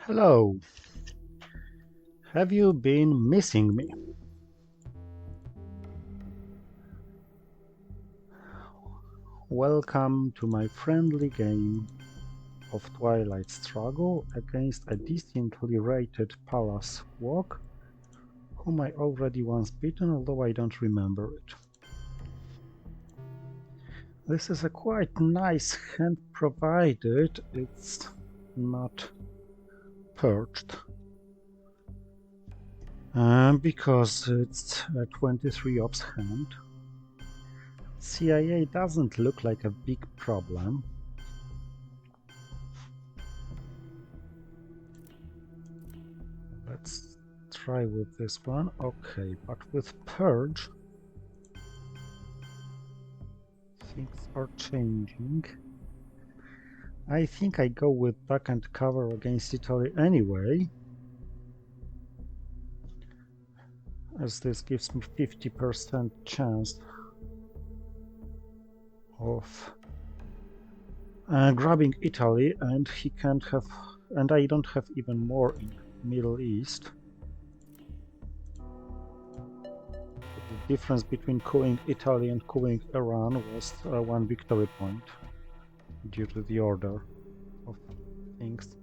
Hello. Have you been missing me? Welcome to my friendly game of Twilight struggle against a decently rated Palace Walk, whom I already once beaten, although I don't remember it. This is a quite nice hand provided it's not perched. Because it's a 23 ops hand. CIA doesn't look like a big problem. Let's try with this one. Okay, but with Purge, things are changing. I think I go with back and cover against Italy anyway, as this gives me 50% chance of grabbing Italy, and he can't have, and I don't have even more in Middle East. The difference between cooing Italy and cooing Iran was 1 victory point due to the order of things.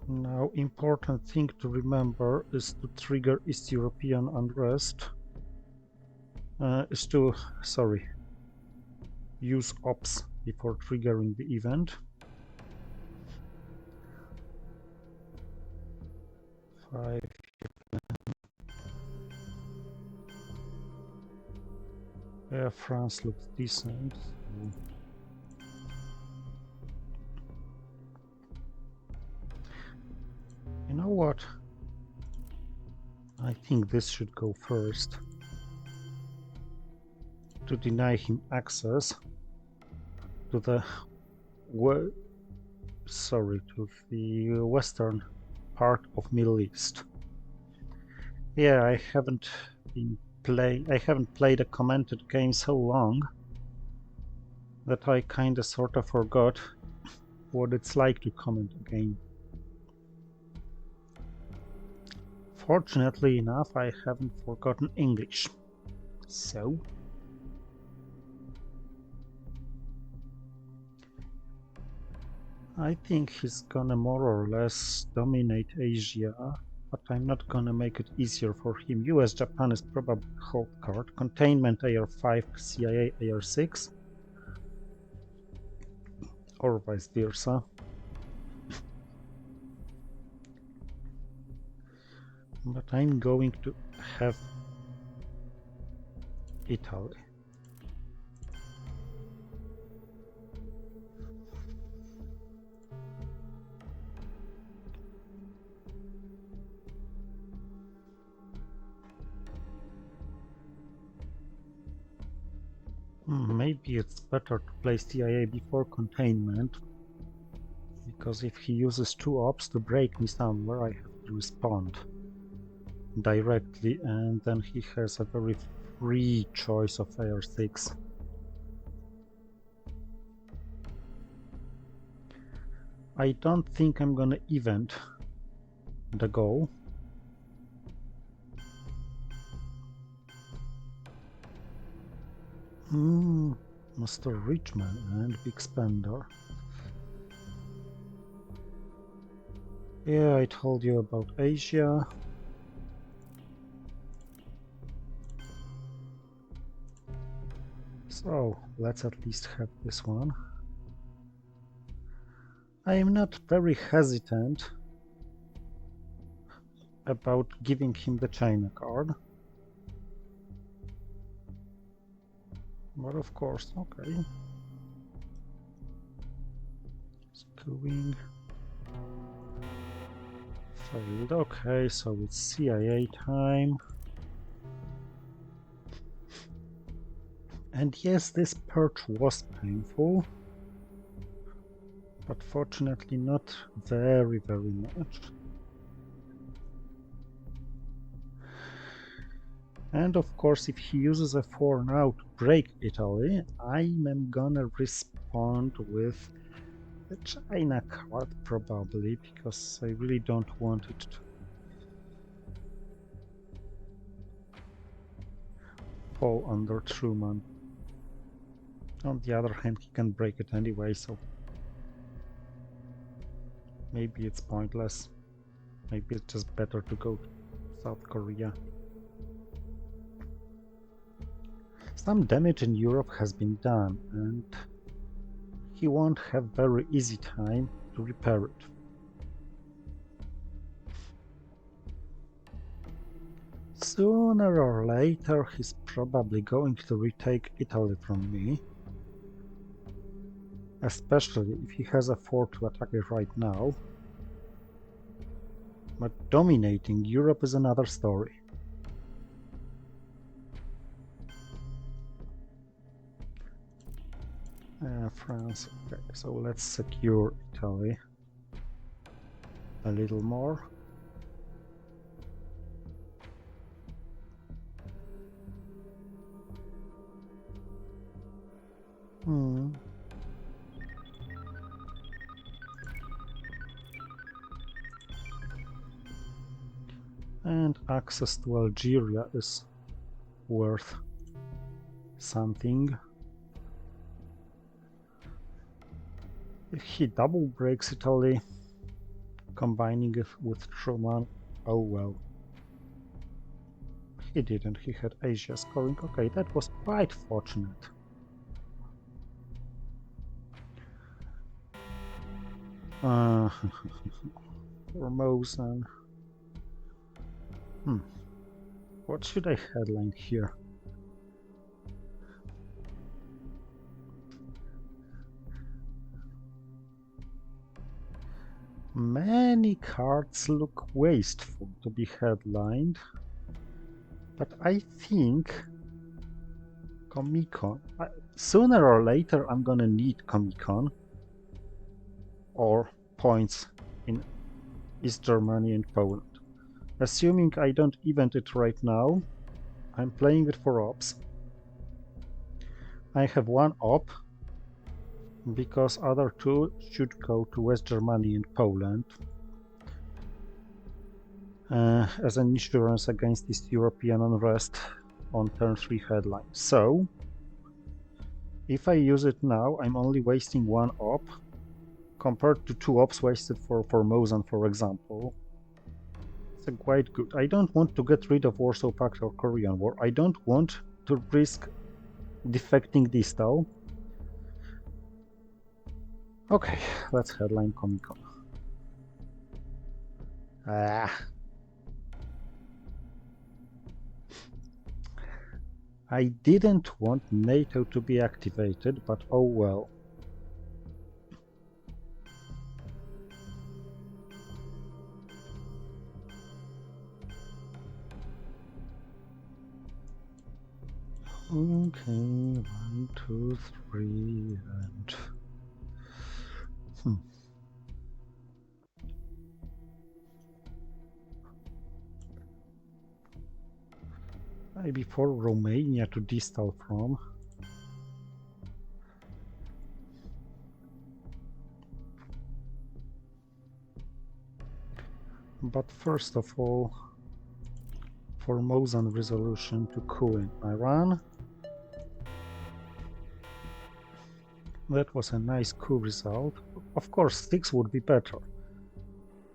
Now, important thing to remember is to trigger East European unrest. Use ops before triggering the event. 5. Yeah, France looks decent. You know what? I think this should go first to deny him access to the western part of Middle East. Yeah, I haven't played a commented game so long that I kinda sorta forgot what it's like to comment a game. Fortunately enough, I haven't forgotten English. So I think he's gonna more or less dominate Asia, but I'm not gonna make it easier for him. US Japan is probably hold card. Containment AR5, CIA AR6, or vice versa. But I'm going to have Italy. Maybe it's better to play CIA before containment, because if he uses 2 ops to break me somewhere, I have to respond directly, and then he has a very free choice of AR6. I don't think I'm gonna event the goal. Mr. Richman and Big Spender. Yeah, I told you about Asia. So, let's at least have this one. I am not very hesitant about giving him the China card. But of course, okay. Screwing. Failed. Okay, so it's CIA time. And yes, this purge was painful, but fortunately not very much. And of course, if he uses a 4 now to break Italy, I'm gonna respond with the China card probably, because I really don't want it to fall under Truman. On the other hand, he can break it anyway, so maybe it's pointless. Maybe it's just better to go to South Korea. Some damage in Europe has been done, and he won't have very easy time to repair it. Sooner or later, he's probably going to retake Italy from me. Especially if he has a 4 to attack it right now. But dominating Europe is another story. France, okay, so let's secure Italy a little more. And access to Algeria is worth something. If he double breaks Italy, combining it with Truman, oh well. He didn't, he had Asia scoring. Okay, that was quite fortunate. Formosan. What should I headline here? Many cards look wasteful to be headlined, but I think Comic-Con. Sooner or later I'm gonna need Comic-Con or points in East Germany and Poland. Assuming I don't event it right now, I'm playing it for ops. I have one op because other two should go to West Germany and Poland as an insurance against East European unrest on turn 3 headline. So if I use it now, I'm only wasting one op compared to 2 ops wasted for Formosan, for example. It's quite good. I don't want to get rid of Warsaw Pact or Korean War. I don't want to risk defecting Distal. Okay, let's headline Comic-Con. I didn't want NATO to be activated, but oh well. Okay, 1, 2, 3, and maybe for Romania to distal from. But first of all, Formosan resolution to coup in Iran. That was a nice coup result. Of course, 6 would be better.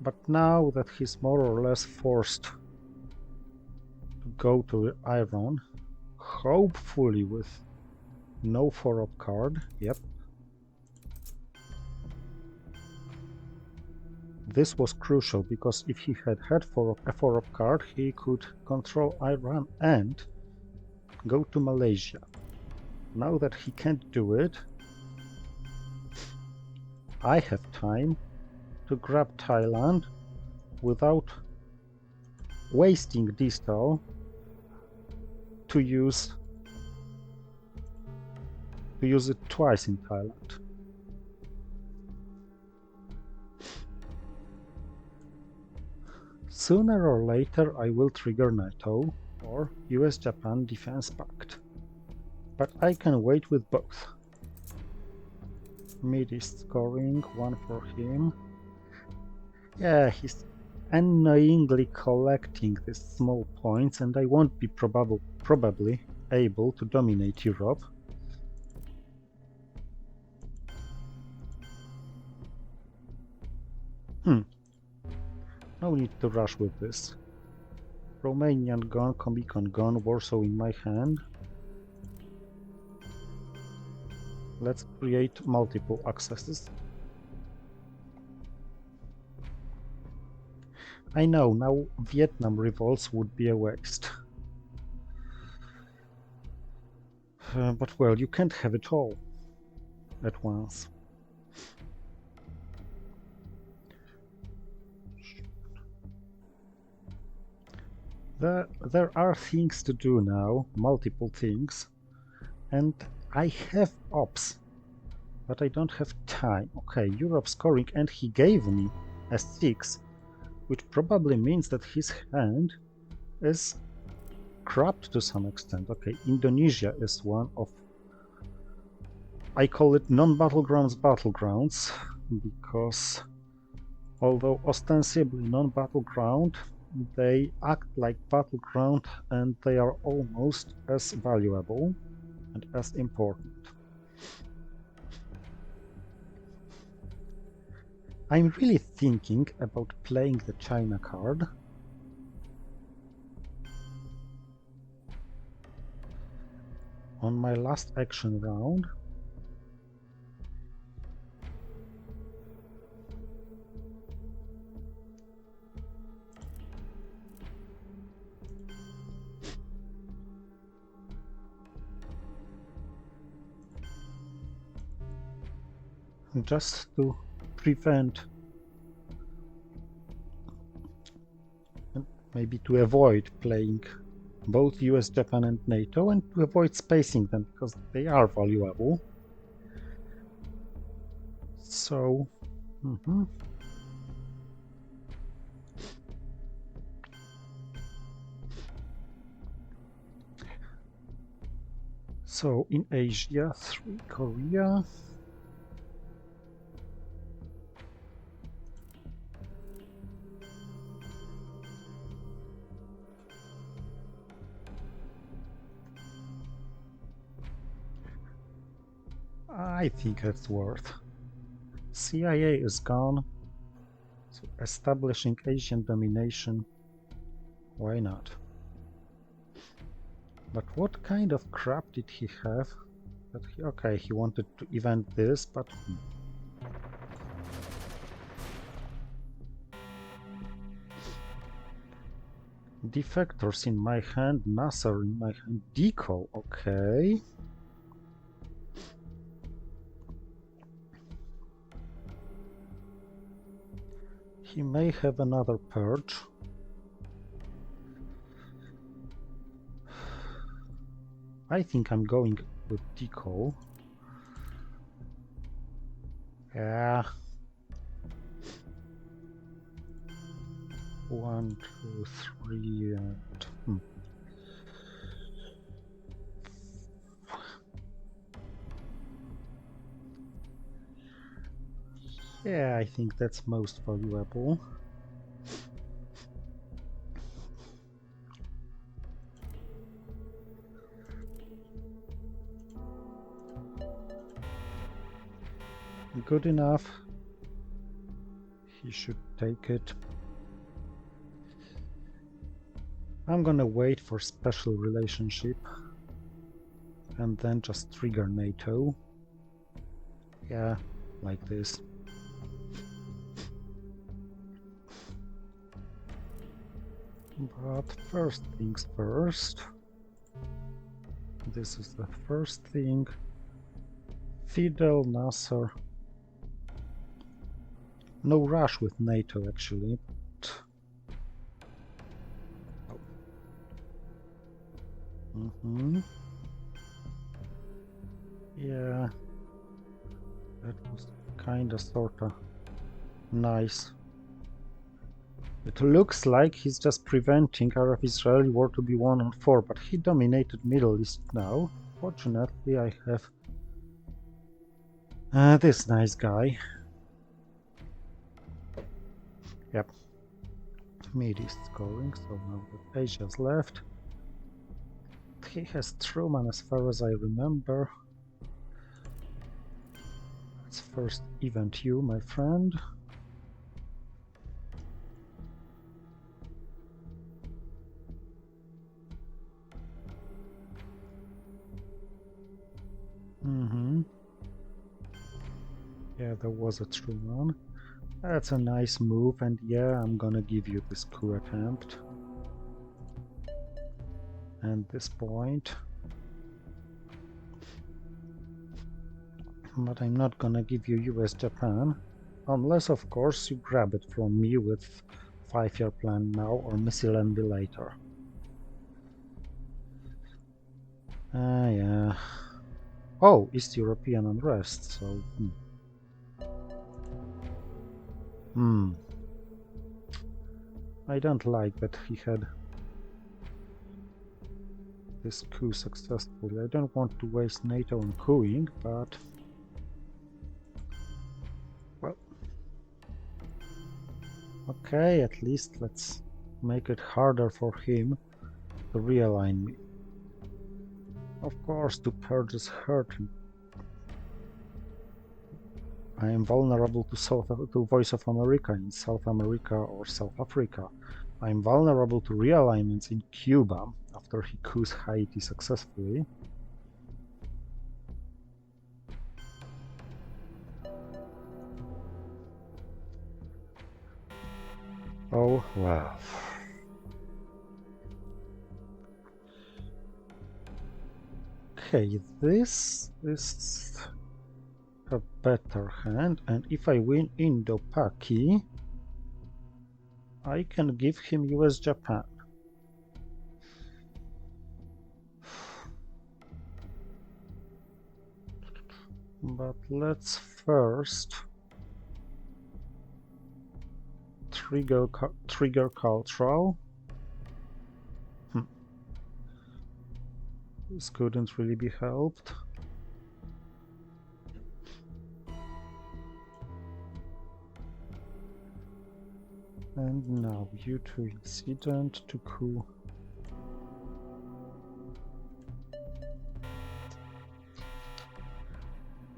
But now that he's more or less forced to go to Iran, hopefully with no 4-op card, yep. This was crucial, because if he had a 4-op card, he could control Iran and go to Malaysia. Now that he can't do it, I have time to grab Thailand without wasting distal to use it twice in Thailand. Sooner or later I will trigger NATO, or US-Japan Defense Pact. But I can wait with both. Mid is scoring, one for him. Yeah, he's annoyingly collecting these small points, and I won't be probably able to dominate Europe. No need to rush with this. Romanian gone, Comican gone, Warsaw in my hand. Let's create multiple accesses. I know, now Vietnam revolts would be a waste. But well, you can't have it all at once. There are things to do now, multiple things, and I have ops, but I don't have time. Okay, Europe scoring, and he gave me a 6, which probably means that his hand is cropped to some extent. Okay, Indonesia is one of, I call it non-battlegrounds battlegrounds, because although ostensibly non-battleground, they act like battleground and they are almost as valuable and as important. I'm really thinking about playing the China card. On my last action round. Just to prevent and maybe to avoid playing both US, Japan and NATO, and to avoid spacing them because they are valuable. So so in Asia, 3 Korea. I think it's worth. CIA is gone, so establishing Asian domination, why not? But what kind of crap did he have? That okay, he wanted to event this, but defectors in my hand, Nasser in my hand, decal, okay. He may have another purge. I think I'm going with decal. Yeah. 1, 2, 3, and yeah, I think that's most valuable. Good enough. He should take it. I'm gonna wait for special relationship and then just trigger NATO. Yeah, like this. But first things first. This is the first thing. Fidel, Nasser. No rush with NATO actually. Yeah, that was kinda sorta nice. It looks like he's just preventing Arab-Israeli war to be won on 4, but he dominated Middle East now. Fortunately, I have this nice guy. Yep. Mid is scoring, so now that Asia's left. He has Truman as far as I remember. Let's first event you, my friend. Yeah, there was a Truman. That's a nice move, and yeah, I'm gonna give you this coup attempt. And this point. But I'm not gonna give you US-Japan. Unless, of course, you grab it from me with 5-year plan now or missile envy later. Yeah. Oh, East European unrest, so... I don't like that he had this coup successfully. I don't want to waste NATO on coupping, but... well... okay, at least let's make it harder for him to realign me. Of course, to purge is hurting. I am vulnerable to Voice of America in South America or South Africa. I am vulnerable to realignments in Cuba after he coups Haiti successfully. Oh, well. Okay, this is a better hand, and if I win Indo-Paki, I can give him US-Japan. But let's first trigger cultural. This couldn't really be helped. And now you to incident to coup.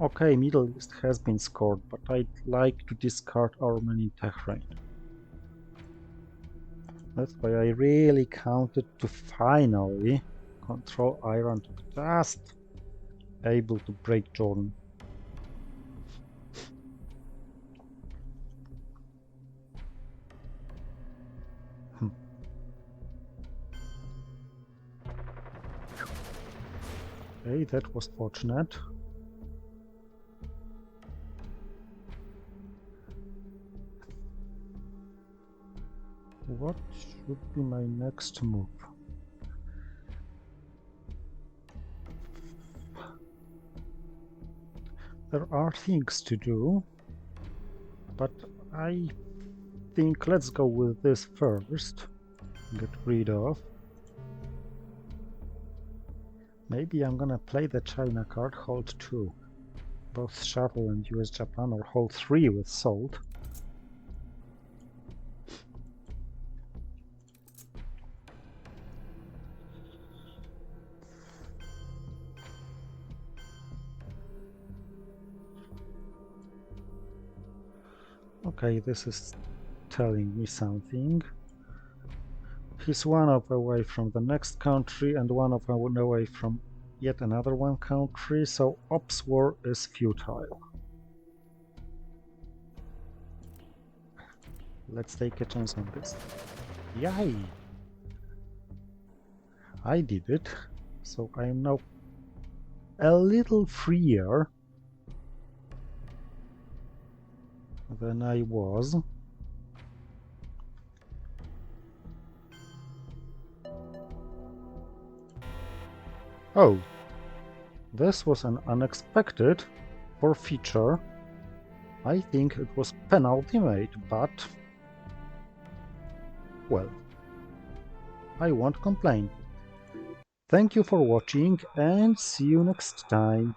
Okay, Middle East has been scored, but I'd like to discard Armen in Tehran. That's why I really counted to finally control Iran to just able to break Jordan. Okay, that was fortunate. What should be my next move? There are things to do, but I think let's go with this first. Get rid of. Maybe I'm gonna play the China card, hold 2. Both shuttle and US-Japan, or hold 3 with salt. Okay, this is telling me something. He's 1 away from the next country and 1 away from yet another one country, so Ops War is futile. Let's take a chance on this. Yay! I did it, so I am now a little freer than I was. Oh, this was an unexpected forfeiture. I think it was penultimate, but Well, I won't complain. Thank you for watching and see you next time.